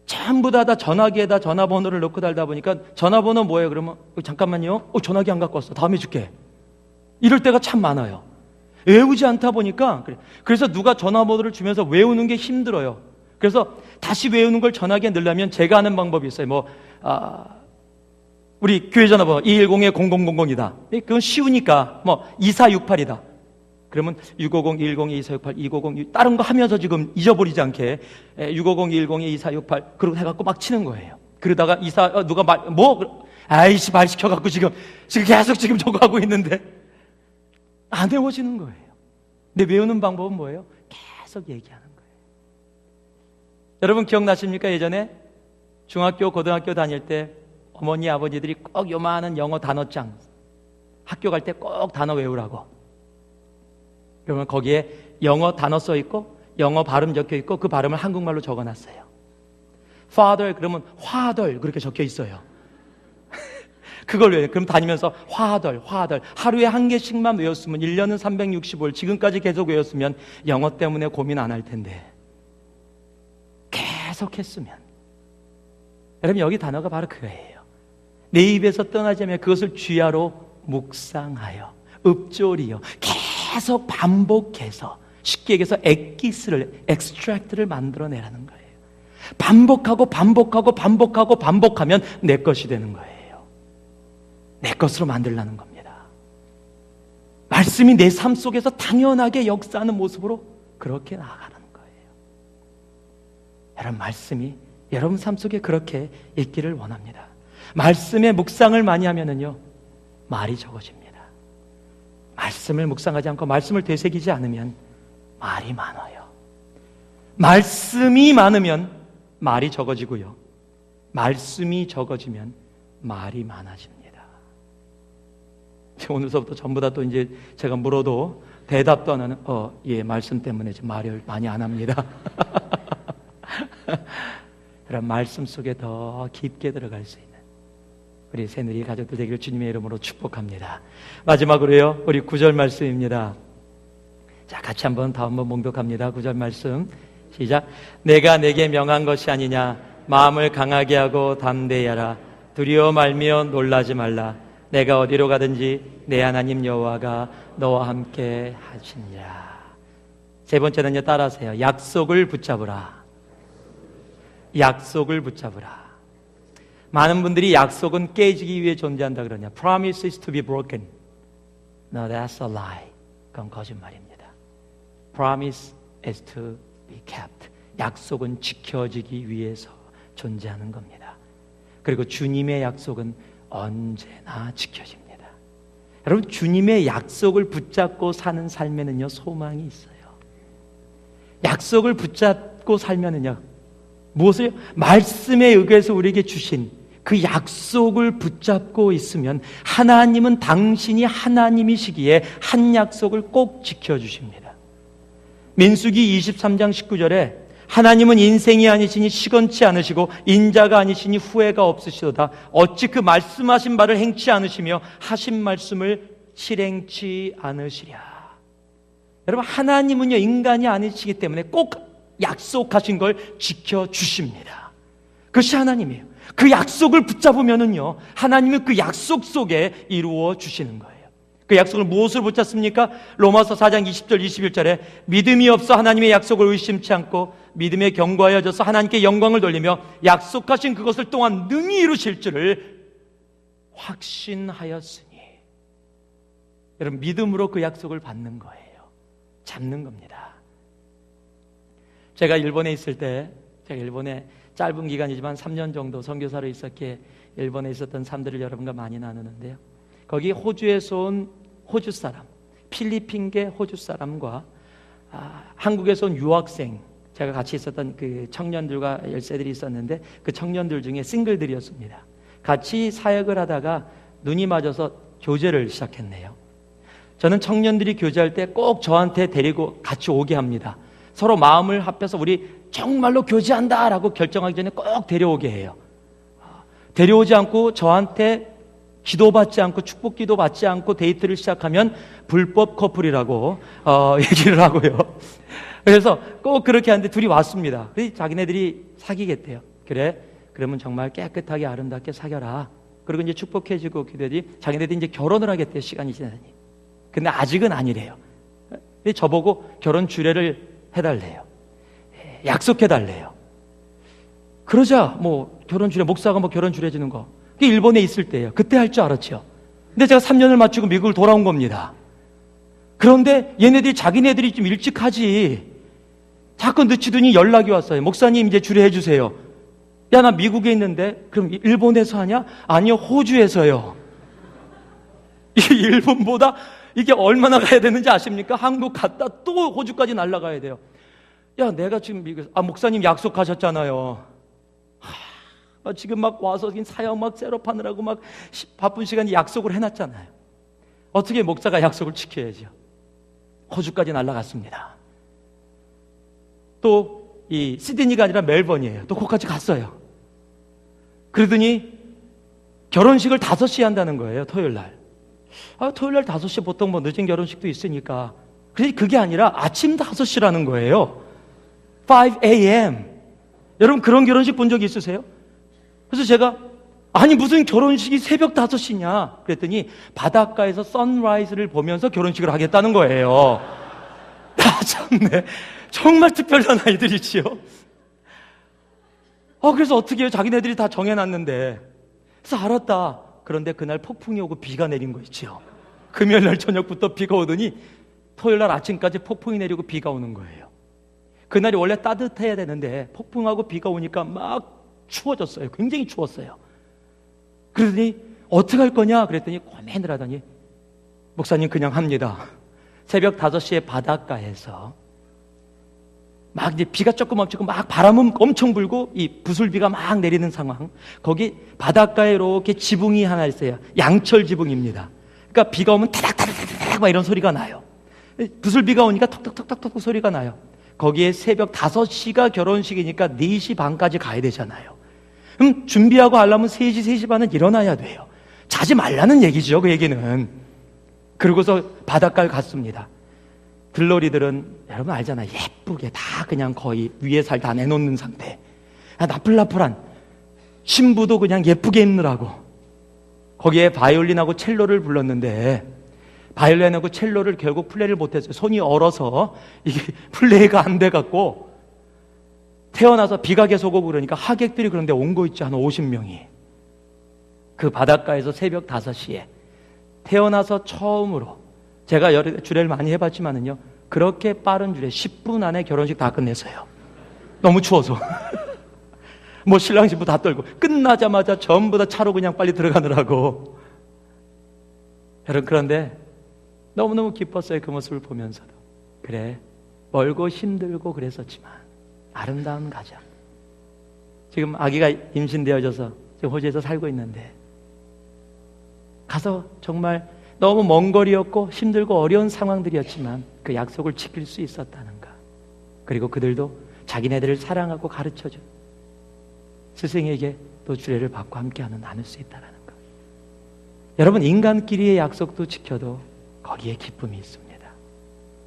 전부 다 전화기에다 전화번호를 넣고 달다 보니까 전화번호 뭐예요? 그러면 잠깐만요, 전화기 안 갖고 왔어, 다음에 줄게, 이럴 때가 참 많아요. 외우지 않다 보니까. 그래서 누가 전화번호를 주면서 외우는 게 힘들어요. 그래서 다시 외우는 걸 전화기에 넣으려면 제가 하는 방법이 있어요. 우리 교회 전화번호 210-0000이다. 그건 쉬우니까 2468이다. 그러면 650-210-2468, 250, 다른 거 하면서 지금 잊어버리지 않게 650-210-2468 그러고 해갖고 막 치는 거예요. 그러다가 누가 말 시켜갖고 지금 계속 저거 하고 있는데 안 외워지는 거예요. 근데 외우는 방법은 뭐예요? 계속 얘기하는 거예요. 여러분 기억나십니까? 예전에 중학교, 고등학교 다닐 때 어머니, 아버지들이 꼭 요만한 영어 단어장 학교 갈 때 꼭 단어 외우라고. 그러면 거기에 영어 단어 써 있고 영어 발음 적혀 있고 그 발음을 한국말로 적어놨어요. Father 그러면 화덜 그렇게 적혀 있어요. 그걸 외워요. 그럼 다니면서 화덜 하루에 한 개씩만 외웠으면 1년은 365일 지금까지 계속 외웠으면 영어 때문에 고민 안 할 텐데 계속 했으면. 여러분 여기 단어가 바로 그거예요. 내 입에서 떠나지 않으면 그것을 쥐하로 묵상하여 읊조리요 계속 반복해서, 쉽게 얘기해서 엑스트랙트를 만들어내라는 거예요. 반복하면 내 것이 되는 거예요. 내 것으로 만들라는 겁니다. 말씀이 내 삶 속에서 당연하게 역사하는 모습으로 그렇게 나아가는 거예요. 여러분, 말씀이 여러분 삶 속에 그렇게 있기를 원합니다. 말씀의 묵상을 많이 하면은요, 말이 적어집니다. 말씀을 묵상하지 않고 말씀을 되새기지 않으면 말이 많아요. 말씀이 많으면 말이 적어지고요, 말씀이 적어지면 말이 많아집니다. 오늘서부터 전부 다 또 이제 제가 물어도 대답도 안 하는, 예, 말씀 때문에 말을 많이 안 합니다. 그런 말씀 속에 더 깊게 들어갈 수 있는 우리 새누리 가족들 되기를 주님의 이름으로 축복합니다. 마지막으로요, 우리 9절 말씀입니다. 자, 같이 한번 봉독합니다. 9절 말씀 시작. 내가 내게 명한 것이 아니냐, 마음을 강하게 하고 담대히 하라. 두려워 말며 놀라지 말라. 내가 어디로 가든지 내 하나님 여호와가 너와 함께 하시니라. 세 번째는요, 따라하세요. 약속을 붙잡으라. 약속을 붙잡으라. 많은 분들이 약속은 깨지기 위해 존재한다 그러냐. Promise is to be broken. No, that's a lie. 그건 거짓말입니다. Promise is to be kept. 약속은 지켜지기 위해서 존재하는 겁니다. 그리고 주님의 약속은 언제나 지켜집니다. 여러분, 주님의 약속을 붙잡고 사는 삶에는요, 소망이 있어요. 약속을 붙잡고 살면은요, 무엇을? 말씀에 의해서 우리에게 주신 그 약속을 붙잡고 있으면 하나님은 당신이 하나님이시기에 한 약속을 꼭 지켜주십니다. 민수기 23장 19절에 하나님은 인생이 아니시니 시건치 않으시고 인자가 아니시니 후회가 없으시도다. 어찌 그 말씀하신 바를 행치 않으시며 하신 말씀을 실행치 않으시랴. 여러분, 하나님은요, 인간이 아니시기 때문에 꼭 약속하신 걸 지켜주십니다. 그것이 하나님이에요. 그 약속을 붙잡으면은요, 하나님은 그 약속 속에 이루어 주시는 거예요. 그 약속을 무엇을 붙잡습니까? 로마서 4장 20절 21절에 믿음이 없어 하나님의 약속을 의심치 않고 믿음에 견고하여져서 하나님께 영광을 돌리며 약속하신 그것을 또한 능히 이루실 줄을 확신하였으니. 여러분, 믿음으로 그 약속을 받는 거예요. 잡는 겁니다. 제가 일본에 있을 때, 제가 일본에 짧은 기간이지만 3년 정도 선교사로 있었기에 일본에 있었던 삶들을 여러분과 많이 나누는데요, 거기 호주에서 온 호주 사람, 필리핀계 호주 사람과 한국에서 온 유학생, 제가 같이 있었던 그 청년들과 열세들이 있었는데 그 청년들 중에 싱글들이었습니다. 같이 사역을 하다가 눈이 맞아서 교제를 시작했네요. 저는 청년들이 교제할 때 꼭 저한테 데리고 같이 오게 합니다. 서로 마음을 합해서 우리 정말로 교제한다라고 결정하기 전에 꼭 데려오게 해요. 데려오지 않고 저한테 기도받지 않고 축복기도 받지 않고 데이트를 시작하면 불법 커플이라고 얘기를 하고요. 그래서 꼭 그렇게 하는데 둘이 왔습니다. 그래서 자기네들이 사귀겠대요. 그래, 그러면 정말 깨끗하게 아름답게 사겨라. 그리고 이제 축복해주고 기도하지, 자기네들이 이제 결혼을 하겠대요, 시간이 지나니. 근데 아직은 아니래요. 근데 저보고 결혼 주례를 해달래요. 약속해달래요. 그러자 뭐 결혼 주례, 목사가 뭐 결혼 주례 주는 거, 그게 일본에 있을 때예요. 그때 할 줄 알았죠. 근데 제가 3년을 마치고 미국을 돌아온 겁니다. 그런데 얘네들이 자기네들이 좀 일찍 하지, 자꾸 늦추더니 연락이 왔어요. 목사님, 이제 주례해 주세요. 야, 나 미국에 있는데. 그럼 일본에서 하냐? 아니요, 호주에서요. 이 일본보다 이게 얼마나 가야 되는지 아십니까? 한국 갔다 또 호주까지 날아가야 돼요. 야, 내가 지금 미국에서, 목사님 약속하셨잖아요. 지금 막 와서 사역 막 셋업하느라고 막 바쁜 시간에 약속을 해놨잖아요. 어떻게 목사가 약속을 지켜야죠? 호주까지 날아갔습니다. 또 이 시드니가 아니라 멜번이에요. 또 거기까지 갔어요. 그러더니 결혼식을 5시에 한다는 거예요, 토요일날. 토요일날 5시 보통 뭐 늦은 결혼식도 있으니까. 그런데 그게 아니라 아침 5시라는 거예요. 5 a.m. 여러분, 그런 결혼식 본 적 있으세요? 그래서 제가, 아니 무슨 결혼식이 새벽 5시냐 그랬더니 바닷가에서 선라이즈를 보면서 결혼식을 하겠다는 거예요. 참네, 정말 특별한 아이들이지요. 그래서 어떻게 해요? 자기네들이 다 정해놨는데. 그래서 알았다. 그런데 그날 폭풍이 오고 비가 내린 거 있죠. 금요일 날 저녁부터 비가 오더니 토요일 날 아침까지 폭풍이 내리고 비가 오는 거예요. 그날이 원래 따뜻해야 되는데 폭풍하고 비가 오니까 막 추워졌어요. 굉장히 추웠어요. 그러더니 어떻게 할 거냐 그랬더니 고민을 하더니 목사님 그냥 합니다. 새벽 5시에 바닷가에서 막 이제 비가 조금 멈추고 막 바람은 엄청 불고 이 부슬비가 막 내리는 상황. 거기 바닷가에 이렇게 지붕이 하나 있어요. 양철 지붕입니다. 그러니까 비가 오면 타닥타닥타닥 막 이런 소리가 나요. 부슬비가 오니까 톡톡톡톡톡 소리가 나요. 거기에 새벽 5시가 결혼식이니까 4시 반까지 가야 되잖아요. 그럼 준비하고 하려면 3시, 3시 반은 일어나야 돼요. 자지 말라는 얘기죠, 그 얘기는. 그러고서 바닷가를 갔습니다. 들러리들은 여러분 알잖아요. 예쁘게 다 그냥 거의 위에 살 다 내놓는 상태. 나풀나풀한 신부도 그냥 예쁘게 입느라고 거기에 바이올린하고 첼로를 불렀는데 바이올린하고 첼로를 결국 플레이를 못했어요. 손이 얼어서 이게 플레이가 안 돼갖고 태어나서 비가 계속 오고 그러니까 하객들이 그런데 온 거 있죠. 한 50명이. 그 바닷가에서 새벽 5시에 태어나서 처음으로 제가 주례를 많이 해봤지만은요, 그렇게 빠른 주례 10분 안에 결혼식 다 끝냈어요. 너무 추워서. 뭐 신랑 신부 다 떨고 끝나자마자 전부 다 차로 그냥 빨리 들어가느라고. 여러분 그런데 너무너무 기뻤어요. 그 모습을 보면서도. 그래 멀고 힘들고 그랬었지만 아름다운 가정. 지금 아기가 임신되어져서 지금 호주에서 살고 있는데 가서 정말 너무 먼 거리였고 힘들고 어려운 상황들이었지만 그 약속을 지킬 수 있었다는가. 그리고 그들도 자기네들을 사랑하고 가르쳐준 스승에게 또 주례를 받고 함께하는 나눌 수 있다는 것. 여러분 인간끼리의 약속도 지켜도 거기에 기쁨이 있습니다.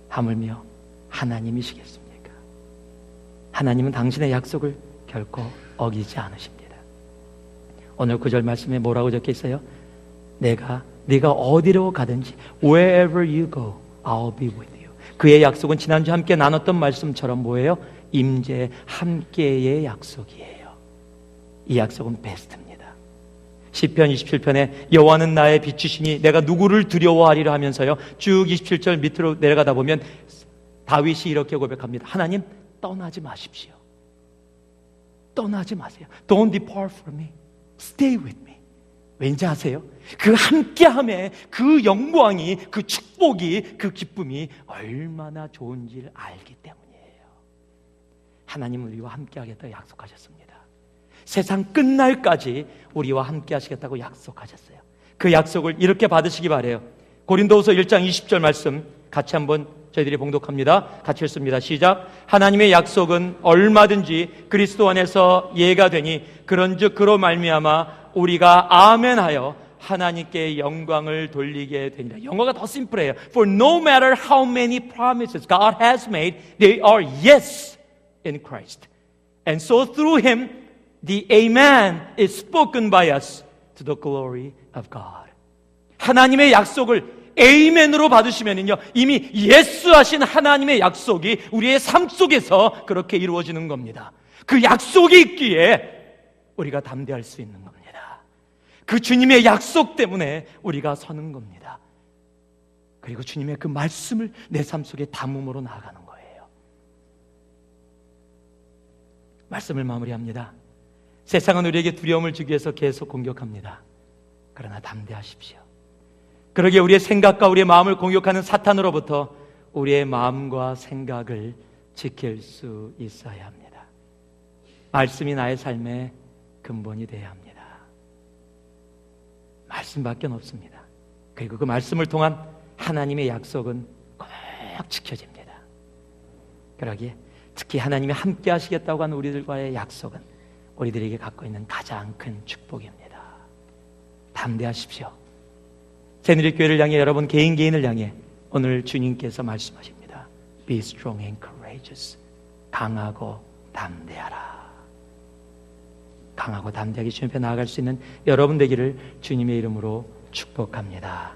하물며 하나님이시겠습니까? 하나님은 당신의 약속을 결코 어기지 않으십니다. 오늘 9절 말씀에 뭐라고 적혀 있어요? 네가 어디로 가든지 wherever you go, I'll be with you. 그의 약속은 지난주 함께 나눴던 말씀처럼 뭐예요? 임재 함께의 약속이에요. 이 약속은 베스트입니다. 시편 27편에 여호와는 나의 빛이시니 내가 누구를 두려워하리라 하면서요, 쭉 27절 밑으로 내려가다 보면 다윗이 이렇게 고백합니다. 하나님 떠나지 마십시오. 떠나지 마세요. Don't depart from me. Stay with me. 왠지 아세요? 그 함께함에 그 영광이, 그 축복이, 그 기쁨이 얼마나 좋은지를 알기 때문이에요. 하나님은 우리와 함께 하겠다고 약속하셨습니다. 세상 끝날까지 우리와 함께 하시겠다고 약속하셨어요. 그 약속을 이렇게 받으시기 바라요. 고린도후서 1장 20절 말씀 같이 한번 저희들이 봉독합니다. 같이 읽습니다. 시작. 하나님의 약속은 얼마든지 그리스도 안에서 예가 되니 그런즉 그로 말미암아 우리가 아멘하여 하나님께 영광을 돌리게 되니라. 영어가 더 심플해요. For no matter how many promises God has made, they are yes in Christ. And so through Him, the Amen is spoken by us to the glory of God. 하나님의 약속을 에이멘으로 받으시면요, 이미 예스 하신 하나님의 약속이 우리의 삶 속에서 그렇게 이루어지는 겁니다. 그 약속이 있기에 우리가 담대할 수 있는 겁니다. 그 주님의 약속 때문에 우리가 서는 겁니다. 그리고 주님의 그 말씀을 내 삶 속에 담음으로 나아가는 거예요. 말씀을 마무리합니다. 세상은 우리에게 두려움을 주기 위해서 계속 공격합니다. 그러나 담대하십시오. 그러기에 우리의 생각과 우리의 마음을 공격하는 사탄으로부터 우리의 마음과 생각을 지킬 수 있어야 합니다. 말씀이 나의 삶의 근본이 되어야 합니다. 말씀밖에 없습니다. 그리고 그 말씀을 통한 하나님의 약속은 꼭 지켜집니다. 그러기에 특히 하나님이 함께 하시겠다고 하는 우리들과의 약속은 우리들에게 갖고 있는 가장 큰 축복입니다. 담대하십시오. 새누리교회를 향해, 여러분 개인을 향해 오늘 주님께서 말씀하십니다. Be strong and courageous. 강하고 담대하라. 강하고 담대하게 주님 앞에 나아갈 수 있는 여러분 되기를 주님의 이름으로 축복합니다.